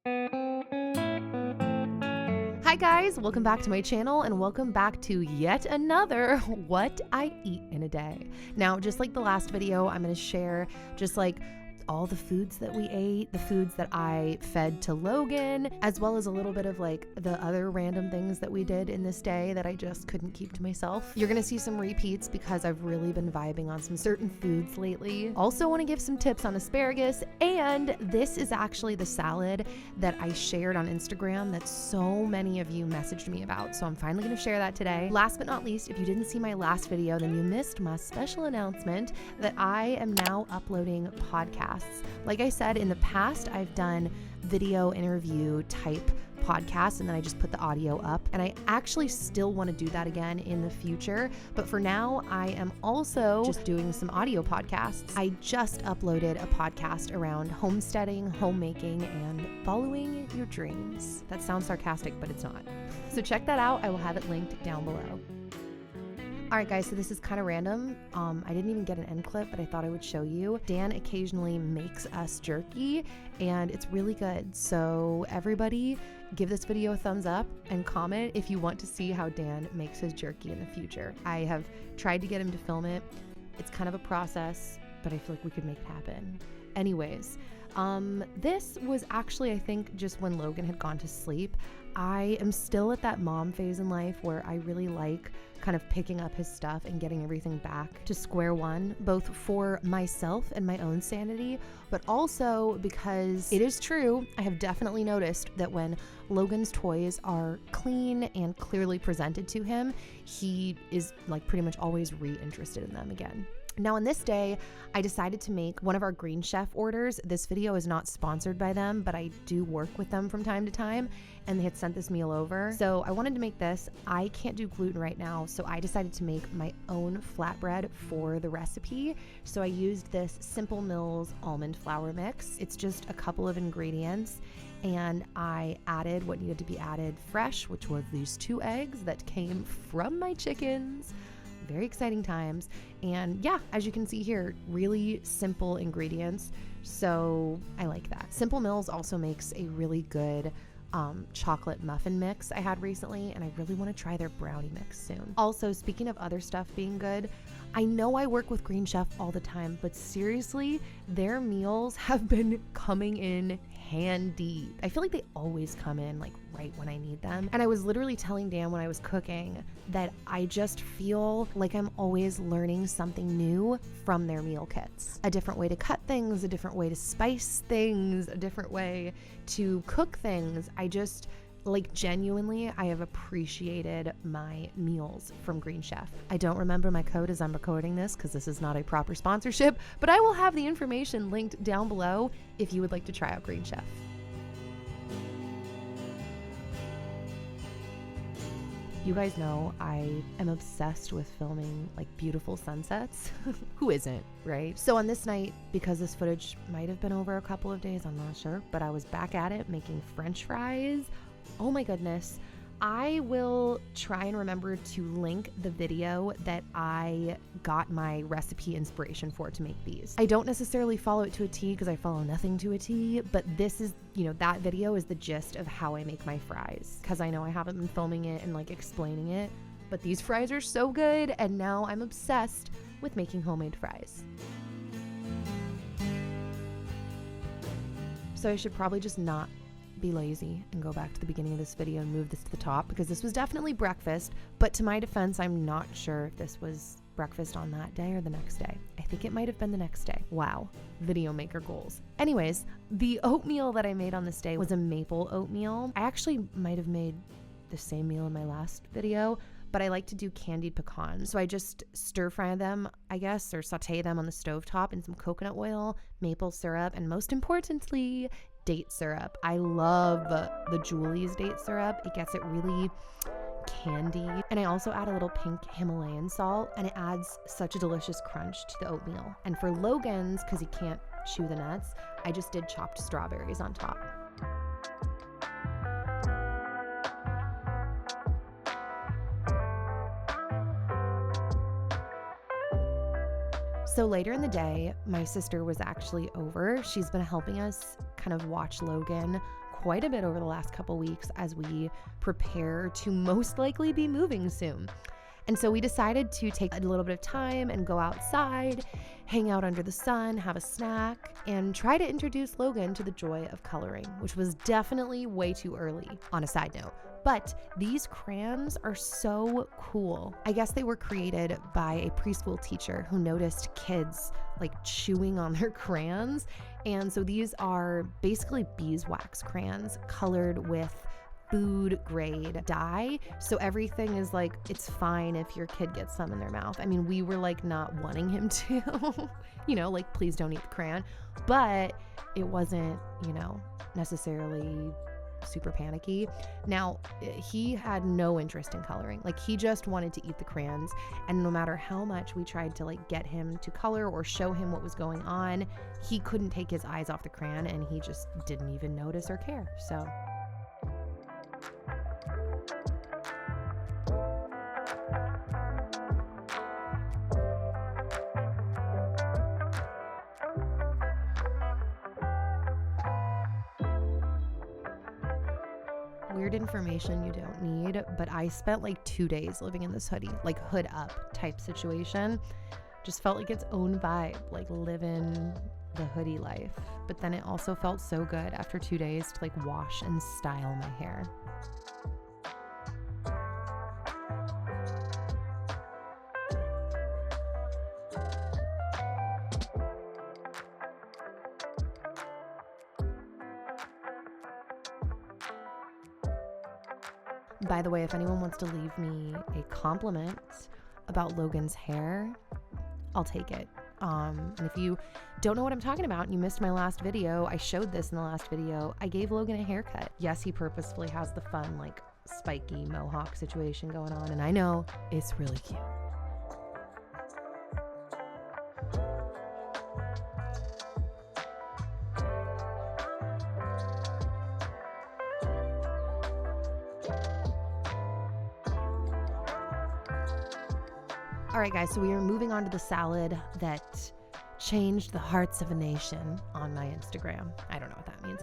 Hi guys, welcome back to my channel and welcome back to yet another What I Eat in a Day. Now, just like the last video, I'm going to share just like all the foods that we ate, the foods that I fed to Logan, as well as a little bit of like the other random things that we did in this day that I just couldn't keep to myself. You're gonna see some repeats because I've really been vibing on some certain foods lately. Also want to give some tips on asparagus, and this is actually the salad that I shared on Instagram that so many of you messaged me about, so I'm finally gonna share that today. Last but not least, if you didn't see my last video, then you missed my special announcement that I am now uploading podcasts. Like I said, in the past, I've done video interview type podcasts and then I just put the audio up, and I actually still want to do that again in the future. But for now, I am also just doing some audio podcasts. I just uploaded a podcast around homesteading, homemaking, and following your dreams. That sounds sarcastic, but it's not. So check that out. I will have it linked down below. All right, guys, so this is kind of random. I didn't even get an end clip, but I thought I would show you. Dan occasionally makes us jerky, and it's really good. So everybody give this video a thumbs up and comment if you want to see how Dan makes his jerky in the future. I have tried to get him to film it. It's kind of a process, but I feel like we could make it happen. Anyways, this was actually, I think, just when Logan had gone to sleep. I am still at that mom phase in life where I really like kind of picking up his stuff and getting everything back to square one, both for myself and my own sanity, but also because it is true, I have definitely noticed that when Logan's toys are clean and clearly presented to him, he is like pretty much always re-interested in them again. Now, on this day, I decided to make one of our Green Chef orders. This video is not sponsored by them, but I do work with them from time to time, and they had sent this meal over. So I wanted to make this. I can't do gluten right now, so I decided to make my own flatbread for the recipe. So I used this Simple Mills almond flour mix. It's just a couple of ingredients, and I added what needed to be added fresh, which was these 2 eggs that came from my chickens. Very exciting times. And yeah, as you can see here, really simple ingredients. So I like that. Simple Mills also makes a really good chocolate muffin mix I had recently, and I really want to try their brownie mix soon. Also, speaking of other stuff being good, I know I work with Green Chef all the time, but seriously, their meals have been coming in handy. I feel like they always come in like right when I need them. And I was literally telling Dan when I was cooking that I just feel like I'm always learning something new from their meal kits. A different way to cut things, a different way to spice things, a different way to cook things. I just, like, genuinely, I have appreciated my meals from Green Chef. I don't remember my code as I'm recording this because this is not a proper sponsorship, but I will have the information linked down below if you would like to try out Green Chef. You guys know I am obsessed with filming like beautiful sunsets. Who isn't, right? So on this night, because this footage might have been over a couple of days, I'm not sure, but I was back at it making French fries. Oh my goodness. I will try and remember to link the video that I got my recipe inspiration for to make these. I don't necessarily follow it to a T because I follow nothing to a T, but this is, that video is the gist of how I make my fries, because I know I haven't been filming it and like explaining it, but these fries are so good, and now I'm obsessed with making homemade fries. So I should probably just not be lazy and go back to the beginning of this video and move this to the top, because this was definitely breakfast, but to my defense, I'm not sure if this was breakfast on that day or the next day. I think it might have been the next day. Wow, video maker goals. Anyways, the oatmeal that I made on this day was a maple oatmeal. I actually might have made the same meal in my last video, but I like to do candied pecans. So I just stir fry them, I guess, or saute them on the stovetop in some coconut oil, maple syrup, and most importantly, date syrup. I love the Julie's date syrup. It gets it really candy. And I also add a little pink Himalayan salt, and it adds such a delicious crunch to the oatmeal. And for Logan's, because he can't chew the nuts, I just did chopped strawberries on top. So later in the day, my sister was actually over. She's been helping us kind of watch Logan quite a bit over the last couple weeks as we prepare to most likely be moving soon. And so we decided to take a little bit of time and go outside, hang out under the sun, have a snack, and try to introduce Logan to the joy of coloring, which was definitely way too early on a side note. But these crayons are so cool. I guess they were created by a preschool teacher who noticed kids like chewing on their crayons. And so these are basically beeswax crayons colored with food grade dye. So everything is like, it's fine if your kid gets some in their mouth. I mean, we were like not wanting him to, like, please don't eat the crayon, but it wasn't, necessarily super panicky. Now, he had no interest in coloring. Like, he just wanted to eat the crayons. And no matter how much we tried to like get him to color or show him what was going on, he couldn't take his eyes off the crayon, and he just didn't even notice or care. So weird information you don't need, but I spent like 2 days living in this hoodie, like hood up type situation. Just felt like its own vibe, like living the hoodie life. But then it also felt so good after 2 days to like wash and style my hair. By the way, if anyone wants to leave me a compliment about Logan's hair, I'll take it. And if you don't know what I'm talking about and you missed my last video, I showed this in the last video. I gave Logan a haircut. Yes, he purposefully has the fun, like, spiky mohawk situation going on, and I know it's really cute. All right, guys, so we are moving on to the salad that changed the hearts of a nation on my Instagram. I don't know what that means.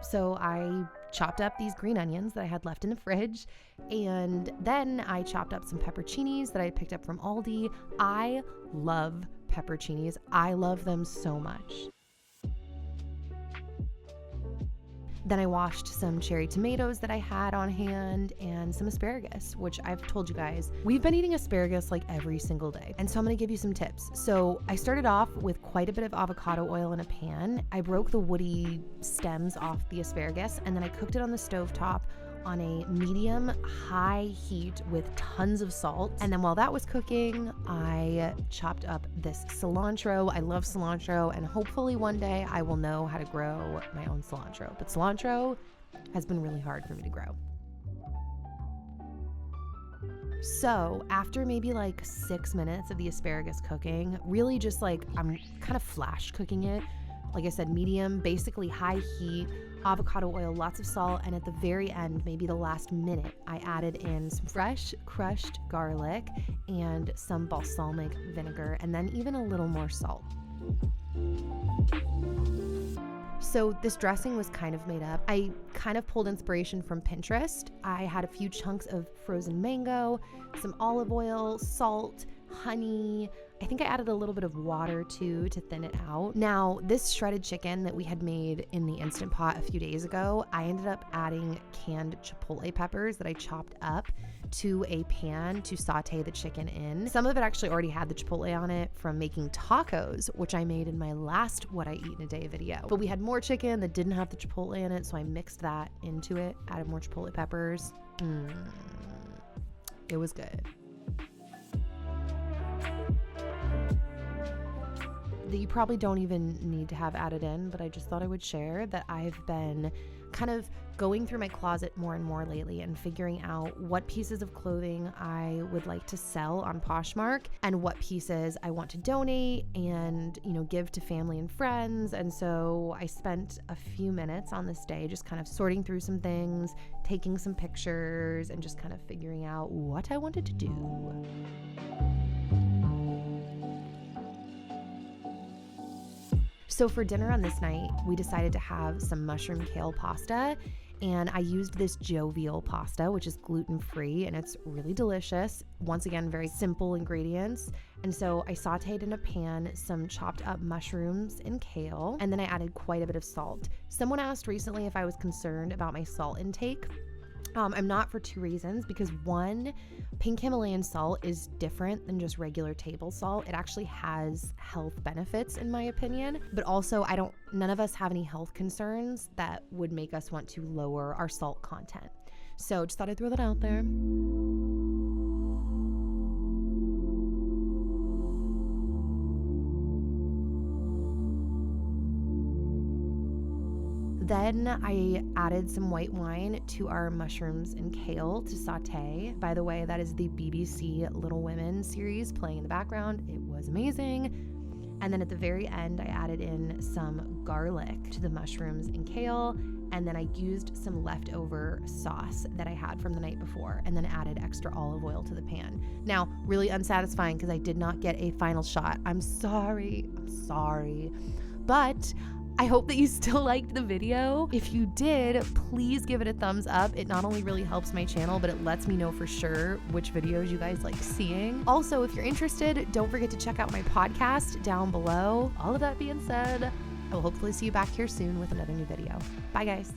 So I chopped up these green onions that I had left in the fridge, and then I chopped up some pepperoncinis that I picked up from Aldi. I love pepperoncinis. I love them so much. Then I washed some cherry tomatoes that I had on hand and some asparagus, which I've told you guys, we've been eating asparagus like every single day. And so I'm gonna give you some tips. So I started off with quite a bit of avocado oil in a pan. I broke the woody stems off the asparagus, and then I cooked it on the stovetop on a medium high heat with tons of salt. And then while that was cooking, I chopped up this cilantro. I love cilantro, and hopefully one day I will know how to grow my own cilantro. But cilantro has been really hard for me to grow. So after maybe like 6 minutes of the asparagus cooking, really just like I'm kind of flash cooking it. Like I said, medium, basically high heat, avocado oil, lots of salt, and at the very end, maybe the last minute, I added in some fresh crushed garlic and some balsamic vinegar, and then even a little more salt. So this dressing was kind of made up. I kind of pulled inspiration from Pinterest. I had a few chunks of frozen mango, some olive oil, salt, honey. I think I added a little bit of water too to thin it out. Now, this shredded chicken that we had made in the Instant Pot a few days ago, I ended up adding canned Chipotle peppers that I chopped up to a pan to saute the chicken in. Some of it actually already had the Chipotle on it from making tacos, which I made in my last What I Eat in a Day video. But we had more chicken that didn't have the Chipotle in it, so I mixed that into it, added more Chipotle peppers. It was good. That you probably don't even need to have added in, but I just thought I would share that I've been kind of going through my closet more and more lately and figuring out what pieces of clothing I would like to sell on Poshmark and what pieces I want to donate and, give to family and friends. And so I spent a few minutes on this day just kind of sorting through some things, taking some pictures, and just kind of figuring out what I wanted to do. So for dinner on this night, we decided to have some mushroom kale pasta, and I used this Jovial pasta, which is gluten-free, and it's really delicious. Once again, very simple ingredients. And so I sauteed in a pan some chopped up mushrooms and kale, and then I added quite a bit of salt. Someone asked recently if I was concerned about my salt intake. I'm not, for two reasons. Because one, pink Himalayan salt is different than just regular table salt. It actually has health benefits in my opinion, but also none of us have any health concerns that would make us want to lower our salt content. So just thought I'd throw that out there. Then I added some white wine to our mushrooms and kale to saute. By the way, that is the BBC Little Women series playing in the background. It was amazing. And then at the very end, I added in some garlic to the mushrooms and kale. And then I used some leftover sauce that I had from the night before, and then added extra olive oil to the pan. Now, really unsatisfying because I did not get a final shot. I'm sorry. But I hope that you still liked the video. If you did, please give it a thumbs up. It not only really helps my channel, but it lets me know for sure which videos you guys like seeing. Also, if you're interested, don't forget to check out my podcast down below. All of that being said, I will hopefully see you back here soon with another new video. Bye, guys.